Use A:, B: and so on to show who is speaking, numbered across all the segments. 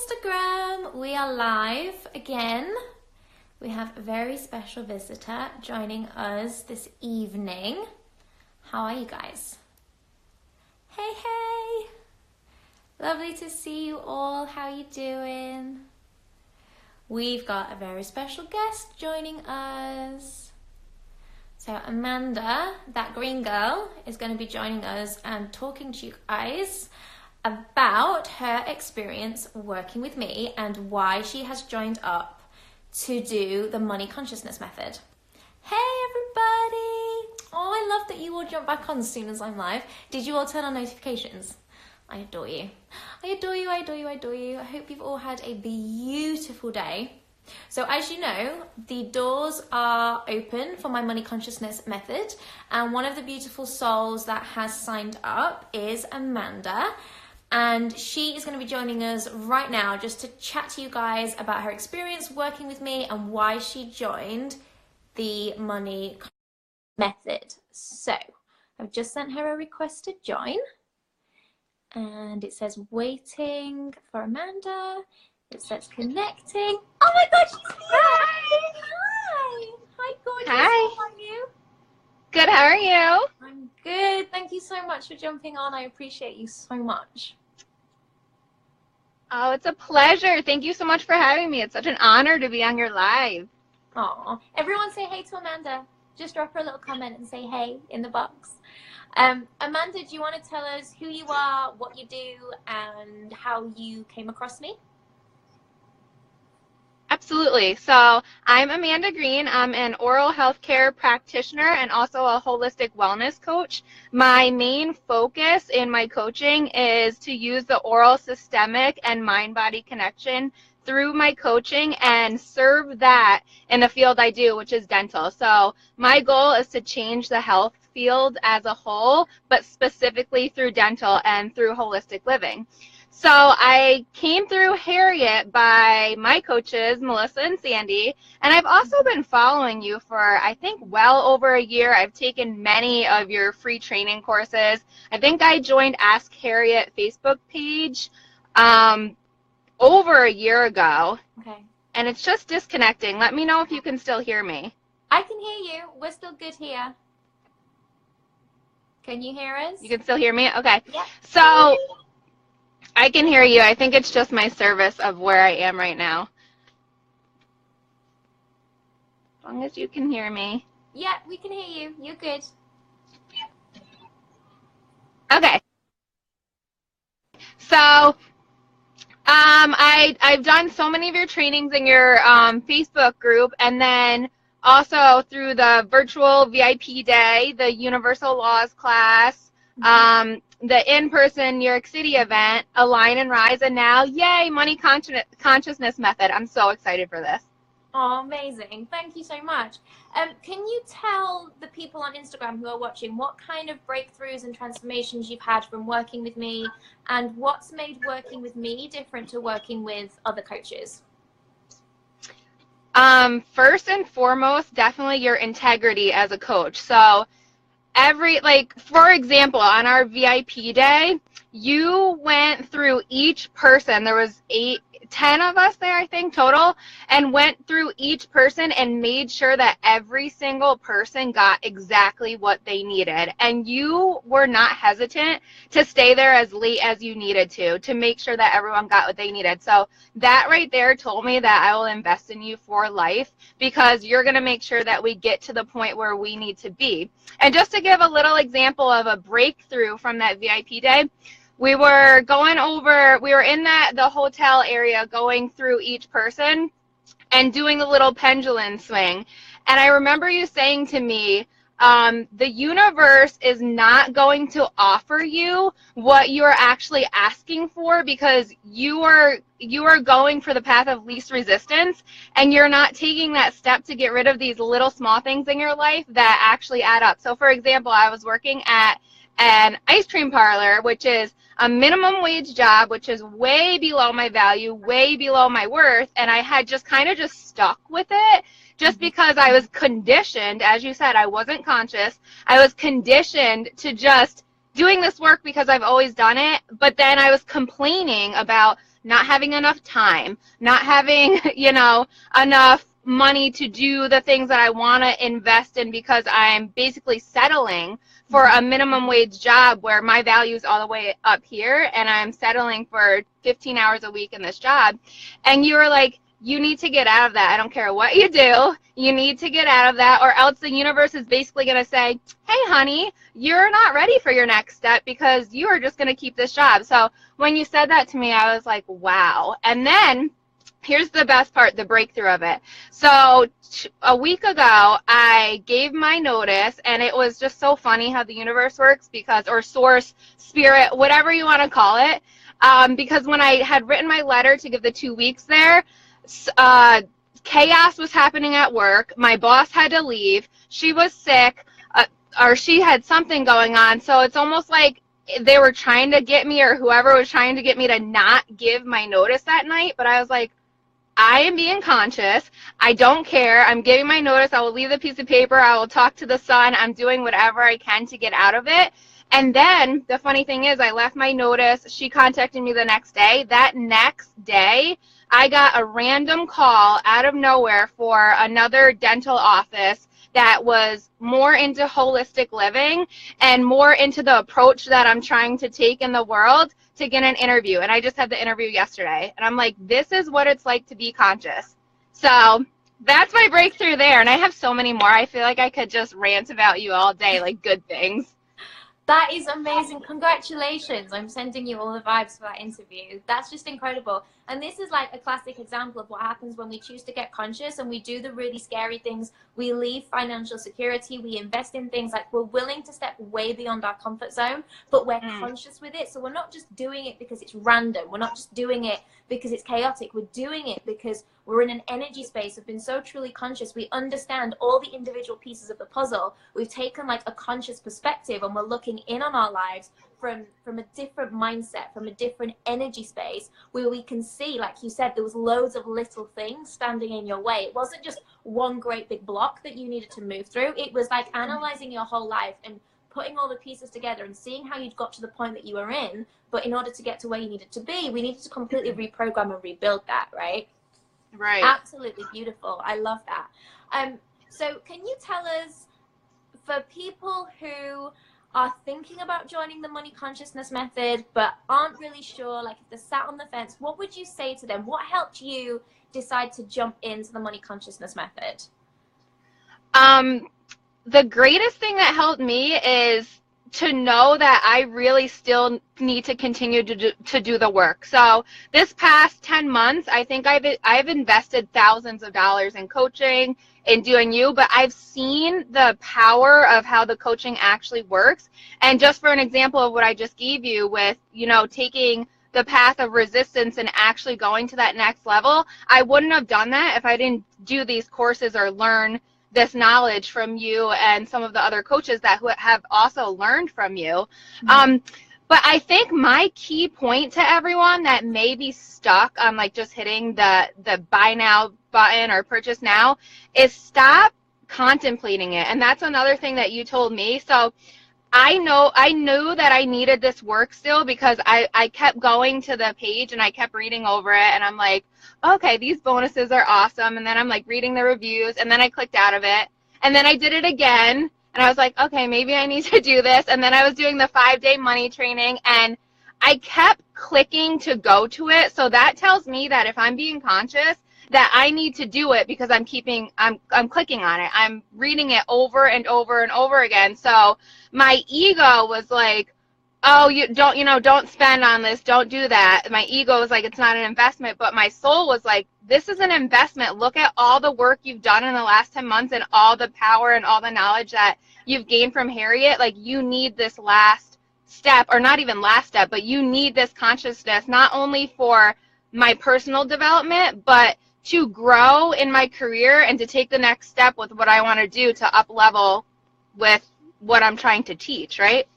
A: Instagram. We are live again. We have a very special visitor joining us this evening. How are you guys? Hey, hey. Lovely to see you all. How are you doing? We've got a very special guest joining us. So Amanda, that green girl, is going to be joining us and talking to you guys about her experience working with me and why she has joined up to do the money consciousness method. Hey everybody! Oh, I love that you all jump back on as soon as I'm live. Did you all turn on notifications? I adore you. I adore you, I adore you, I adore you. I hope you've all had a beautiful day. So as you know, the doors are open for my money consciousness method, and one of the beautiful souls that has signed up is Amanda. And she is going to be joining us right now just to chat to you guys about her experience working with me and why she joined the money method. So I've just sent her a request to join. And it says waiting for Amanda. It says connecting. Oh my gosh, she's here! Hi! Hi, gorgeous.
B: Hi.
A: How are you?
B: Good, how are you?
A: I'm good. Thank you so much for jumping on. I appreciate you so much.
B: Oh, it's a pleasure. Thank you so much for having me. It's such an honor to be on your live.
A: Aw. Everyone say hey to Amanda. Just drop her a little comment and say hey in the box. Amanda, do you want to tell us who you are, what you do, and how you came across me?
B: Absolutely. So I'm Amanda Green. I'm an oral health care practitioner and also a holistic wellness coach. My main focus in my coaching is to use the oral systemic and mind-body connection through my coaching and serve that in the field I do, which is dental. So my goal is to change the health field as a whole, but specifically through dental and through holistic living. So I came through Harriet by my coaches, Melissa and Sandy, and I've also been following you for, I think, well over a year. I've taken many of your free training courses. I think I joined Ask Harriet Facebook page over a year ago.
A: Okay.
B: And it's just disconnecting. Let me know if you can still hear me.
A: I can hear you. We're still good here. Can you hear us?
B: You can still hear me? Okay.
A: Yeah.
B: So I can hear you. I think it's just my service of where I am right now. As long as you can hear me.
A: Yeah, we can hear you. You're good.
B: Okay. So I've done so many of your trainings in your Facebook group, and then also through the virtual VIP day, the Universal Laws class, the in-person New York City event, Align and Rise, and now, yay, Money Consciousness Method. I'm so excited for this.
A: Oh, amazing. Thank you so much. Can you tell the people on Instagram who are watching what kind of breakthroughs and transformations you've had from working with me, and what's made working with me different to working with other coaches?
B: First and foremost, definitely your integrity as a coach. So for example, on our VIP day, you went through each person. There was 10 of us there, I think, total, and went through each person and made sure that every single person got exactly what they needed. And you were not hesitant to stay there as late as you needed to make sure that everyone got what they needed. So that right there told me that I will invest in you for life, because you're going to make sure that we get to the point where we need to be. And just to give a little example of a breakthrough from that VIP day, we were in the hotel area going through each person and doing the little pendulum swing. And I remember you saying to me, the universe is not going to offer you what you are actually asking for, because you are going for the path of least resistance, and you're not taking that step to get rid of these little small things in your life that actually add up. So for example, I was working at an ice cream parlor, which is a minimum wage job, which is way below my value, way below my worth, and I had just kind of stuck with it just because I was conditioned. As you said, I wasn't conscious. I was conditioned to just doing this work because I've always done it, but then I was complaining about not having enough time, not having, enough money to do the things that I want to invest in because I'm basically settling for a minimum wage job where my value is all the way up here and I'm settling for 15 hours a week in this job. And you were like, you need to get out of that. I don't care what you do. You need to get out of that, or else the universe is basically going to say, hey, honey, you're not ready for your next step because you are just going to keep this job. So when you said that to me, I was like, wow. And then here's the best part, the breakthrough of it. So a week ago, I gave my notice, and it was just so funny how the universe works, because, or source, spirit, whatever you want to call it, because when I had written my letter to give the 2 weeks there, chaos was happening at work. My boss had to leave. She was sick, or she had something going on. So it's almost like they were trying to get me, or whoever was trying to get me to not give my notice that night. But I was like, I am being conscious. I don't care. I'm giving my notice. I will leave the piece of paper. I will talk to the sun. I'm doing whatever I can to get out of it. And then the funny thing is, I left my notice. She contacted me the next day. That next day, I got a random call out of nowhere for another dental office that was more into holistic living and more into the approach that I'm trying to take in the world, to get an interview. And I just had the interview yesterday. And I'm like, this is what it's like to be conscious. So that's my breakthrough there. And I have so many more. I feel like I could just rant about you all day, like good things.
A: That is amazing. Congratulations. I'm sending you all the vibes for that interview. That's just incredible. And this is like a classic example of what happens when we choose to get conscious and we do the really scary things. We leave financial security. We invest in things, like we're willing to step way beyond our comfort zone, but we're conscious with it. So we're not just doing it because it's random. We're not just doing it because it's chaotic. We're doing it because we're in an energy space. We've been so truly conscious. We understand all the individual pieces of the puzzle. We've taken like a conscious perspective, and we're looking in on our lives from a different mindset, from a different energy space, where we can see, like you said, there was loads of little things standing in your way. It wasn't just one great big block that you needed to move through. It was like analyzing your whole life and putting all the pieces together and seeing how you'd got to the point that you were in. But in order to get to where you needed to be, we needed to completely reprogram and rebuild that, right?
B: Right.
A: Absolutely beautiful. I love that. So can you tell us, for people who are thinking about joining the Money Consciousness Method but aren't really sure, like if they're sat on the fence, what would you say to them? What helped you decide to jump into the Money Consciousness Method?
B: The greatest thing that helped me is to know that I really still need to continue to do the work. So this past 10 months, I think I've invested thousands of dollars in coaching, in doing you, but I've seen the power of how the coaching actually works. And just for an example of what I just gave you with, taking the path of resistance and actually going to that next level, I wouldn't have done that if I didn't do these courses or learn this knowledge from you and some of the other coaches that have also learned from you. But I think my key point to everyone that may be stuck on like just hitting the buy now button or purchase now is stop contemplating it. And that's another thing that you told me. So I knew that I needed this work still, because I kept going to the page and I kept reading over it, and I'm like, okay, these bonuses are awesome. And then I'm like reading the reviews, and then I clicked out of it, and then I did it again, and I was like, okay, maybe I need to do this. And then I was doing the 5-day money training, and I kept clicking to go to it. So that tells me that if I'm being conscious, that I need to do it, because I'm clicking on it. I'm reading it over and over and over again. So my ego was like, oh, don't spend on this, don't do that. My ego was like, it's not an investment. But my soul was like, this is an investment. Look at all the work you've done in the last 10 months and all the power and all the knowledge that you've gained from Harriet. Like, you need this last step, or not even last step, but you need this consciousness, not only for my personal development, but to grow in my career and to take the next step with what I want to do to up level with what I'm trying to teach, right?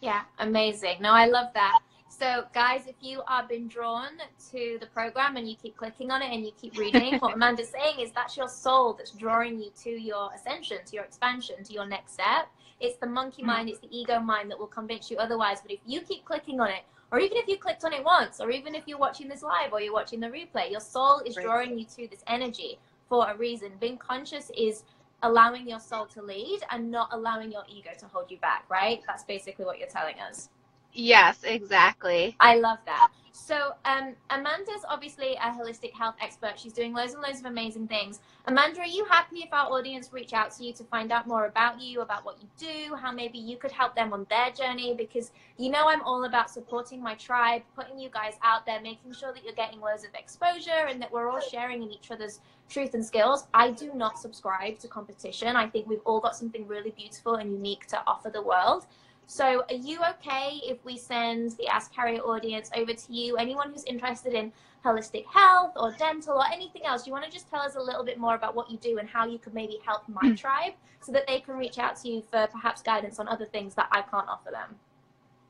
A: Yeah, amazing. No, I love that. So guys, if you are been drawn to the program and you keep clicking on it and you keep reading, what Amanda's saying is that's your soul that's drawing you to your ascension, to your expansion, to your next step. It's the monkey mind, it's the ego mind that will convince you otherwise. But if you keep clicking on it, or even if you clicked on it once, or even if you're watching this live or you're watching the replay, your soul is drawing you to this energy for a reason. Being conscious is allowing your soul to lead and not allowing your ego to hold you back, right? That's basically what you're telling us.
B: Yes, exactly.
A: I love that. So Amanda's obviously a holistic health expert. She's doing loads and loads of amazing things. Amanda, are you happy if our audience reach out to you to find out more about you, about what you do, how maybe you could help them on their journey? Because you know I'm all about supporting my tribe, putting you guys out there, making sure that you're getting loads of exposure and that we're all sharing in each other's truth and skills. I do not subscribe to competition. I think we've all got something really beautiful and unique to offer the world. So are you okay if we send the Ask Harriet audience over to you? Anyone who's interested in holistic health or dental or anything else, do you want to just tell us a little bit more about what you do and how you could maybe help my tribe so that they can reach out to you for perhaps guidance on other things that I can't offer them?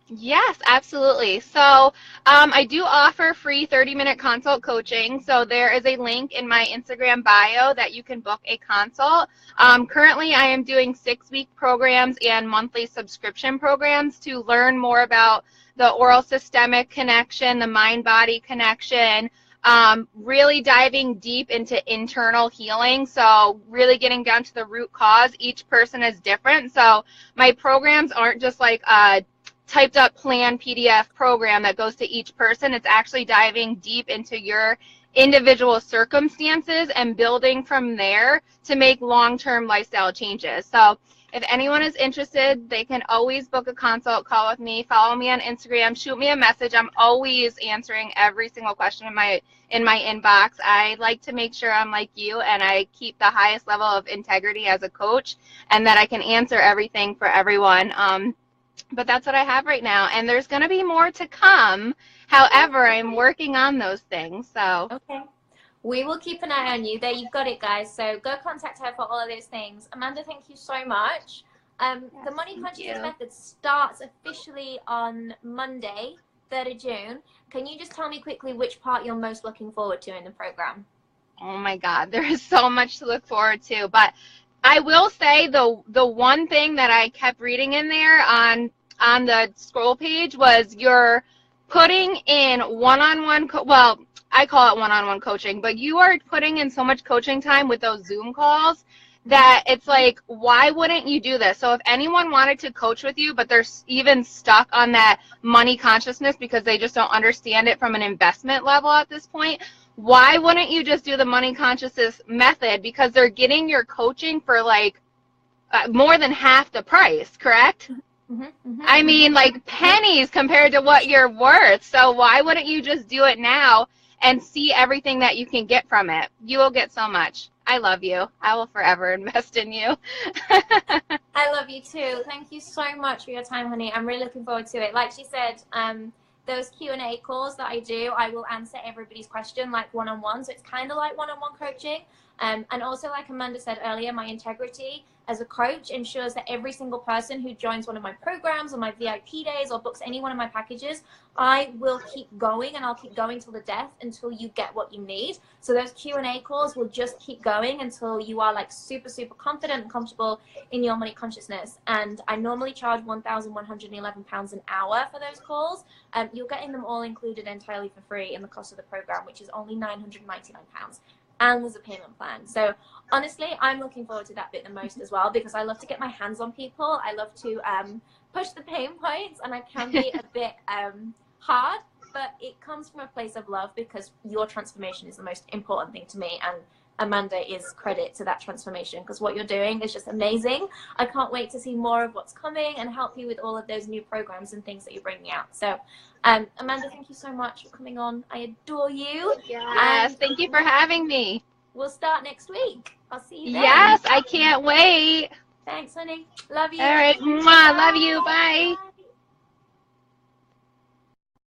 B: Yes, absolutely. So I do offer free 30-minute consult coaching. So there is a link in my Instagram bio that you can book a consult. Currently, I am doing 6-week programs and monthly subscription programs to learn more about the oral systemic connection, the mind-body connection, really diving deep into internal healing. So really getting down to the root cause. Each person is different. So my programs aren't just like a typed up plan PDF program that goes to each person. It's actually diving deep into your individual circumstances and building from there to make long-term lifestyle changes. So if anyone is interested, they can always book a consult call with me, follow me on Instagram, shoot me a message. I'm always answering every single question in my inbox. I like to make sure I'm like you and I keep the highest level of integrity as a coach and that I can answer everything for everyone. But that's what I have right now. And there's going to be more to come. However, I'm working on those things. So
A: okay. We will keep an eye on you. There, you've got it, guys. So go contact her for all of those things. Amanda, thank you so much. Yes, the Money Consciousness Method starts officially on Monday, 3rd of June. Can you just tell me quickly which part you're most looking forward to in the program?
B: Oh, my God. There is so much to look forward to. But I will say the one thing that I kept reading in there on the scroll page was you're putting in one-on-one, well, I call it one-on-one coaching, but you are putting in so much coaching time with those Zoom calls that it's like, why wouldn't you do this? So if anyone wanted to coach with you, but they're even stuck on that money consciousness because they just don't understand it from an investment level at this point, why wouldn't you just do the money consciousness method? Because they're getting your coaching for like more than half the price, correct? I mean, like pennies compared to what you're worth. So why wouldn't you just do it now and see everything that you can get from it? You will get so much. I love you. I will forever invest in you.
A: I love you too. Thank you so much for your time, honey. I'm really looking forward to it. Like she said, those Q&A calls that I do, I will answer everybody's question like one-on-one. So it's kind of like one-on-one coaching. And also, like Amanda said earlier, my integrity as a coach ensures that every single person who joins one of my programs or my VIP days or books any one of my packages, I will keep going and I'll keep going till the death until you get what you need. So those Q&A calls will just keep going until you are like super, super confident and comfortable in your money consciousness. And I normally charge £1,111 an hour for those calls. You're getting them all included entirely for free in the cost of the program, which is only £999. And there's a payment plan. So honestly, I'm looking forward to that bit the most as well, because I love to get my hands on people. I love to push the pain points, and I can be a bit hard, but it comes from a place of love because your transformation is the most important thing to me. And Amanda is credit to that transformation because what you're doing is just amazing. I can't wait to see more of what's coming and help you with all of those new programs and things that you're bringing out. So Amanda, thank you so much for coming on. I adore you.
B: Yes, thank you for having me.
A: We'll start next week. I'll see you then.
B: Yes, I can't wait.
A: Thanks, honey. Love you.
B: All right. Mwah, love you. Bye.